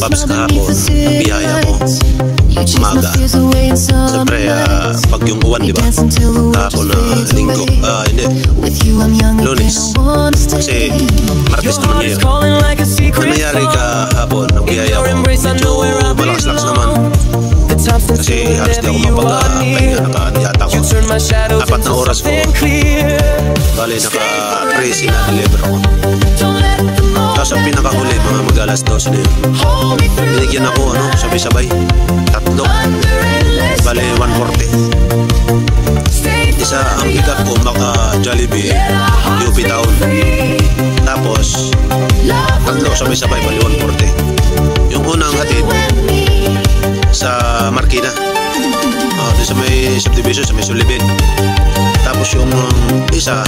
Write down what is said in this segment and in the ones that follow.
Paps, kahapon, nagbiyaya ako umaga. Siyempre, pag yung uwan, di ba? Kahapon na linggo, hindi, Lunes. Kasi Martes naman ngayon. Ang nangyari kahapon, nagbiyaya ako, medyo malakas-lakas naman. Kasi halos di ako mapag-pahinga, naka-yata ko 4 na oras ko. Bali, naka-13 na deliver ako. Tapos ang pinakahuli, mga mag-alas 12 na yun, binigyan ako, sabay-sabay, 3. Bali, 140. Isa ang pick-up ko, maka-Jollibee, UP Town. Tapos 3 sabay-sabay, bali 140. Yung unang hatid sa Marikina, doon sa may subdivision, sa may Sulibin. Tapos yung isa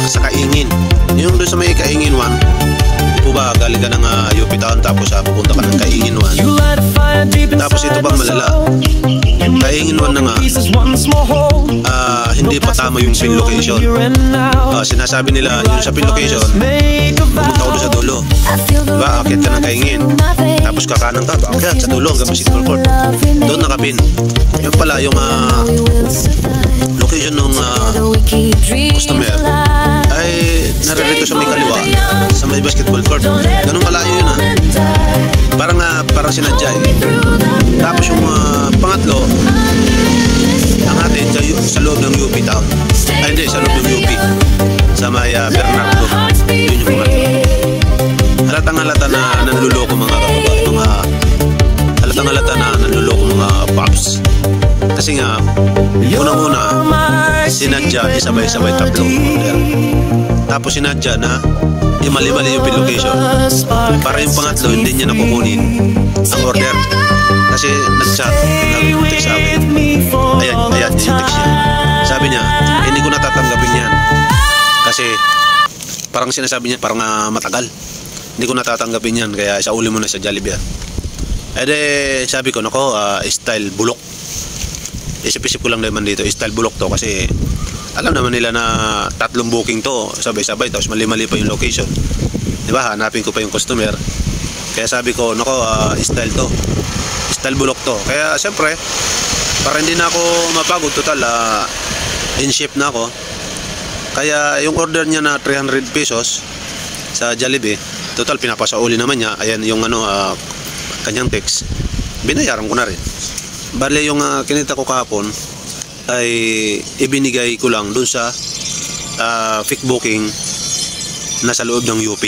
sa Kaingin, yung doon sa may Kaingin 1, di po ba galing ka ng UP Town, tapos pupunta ka ng Kaingin 1. Tapos ito bang malala, Kaingin 1 na nga, hindi pa tama yung pin location. Sinasabi nila yung sa pin location, pumunta ko doon sa dulo, diba, akit ka ng Kaingin, tapos kakanan ka, akit sa dulo hanggang Municipal Court, doon nakapin. Yung pala yung location ng customer ay naririto sa may kaliwa, sa may basketball court. Ganun malayo yun, parang sinadya eh. Tapos yung pangatlo, ang atin sa loob ng UP Town, ay hindi, sa loob ng UP, sa may Bernardo. Yun yung pangatlo. Halatang-halata na nanluloko halatang-halata na nanluloko mga Paps. Kasi nga, unang-una, sinadya, isabay-sabay 3 order. Tapos sinadya na, mali-mali yung pin location. Para yung pangatlo, hindi niya nakukunin ang order. Kasi nag-chat, nag-text sa akin. Ayan, yung text niya. Sabi niya, hindi ko natatanggapin yan. Kasi, parang sinasabi niya, parang matagal. Hindi ko natatanggapin yan, kaya isauli mo na sa Jollibee. Sabi ko, nako, style bulok. Isip-isip ko lang naman dito, style bulok to, kasi alam naman nila na 3 booking to, sabay-sabay, tapos mali-mali pa yung location, diba? Hanapin ko pa yung customer, kaya sabi ko, nako, style to, style bulok to. Kaya siyempre, para hindi na ako mapagod, total in shape na ako. Kaya yung order niya na 300 pesos sa Jollibee, total pinapasauli naman niya. Ayan yung kanyang text, binayaran ko na rin. Bale, yung kinita ko kahapon ay ibinigay ko lang dun sa fake booking na sa loob ng UP.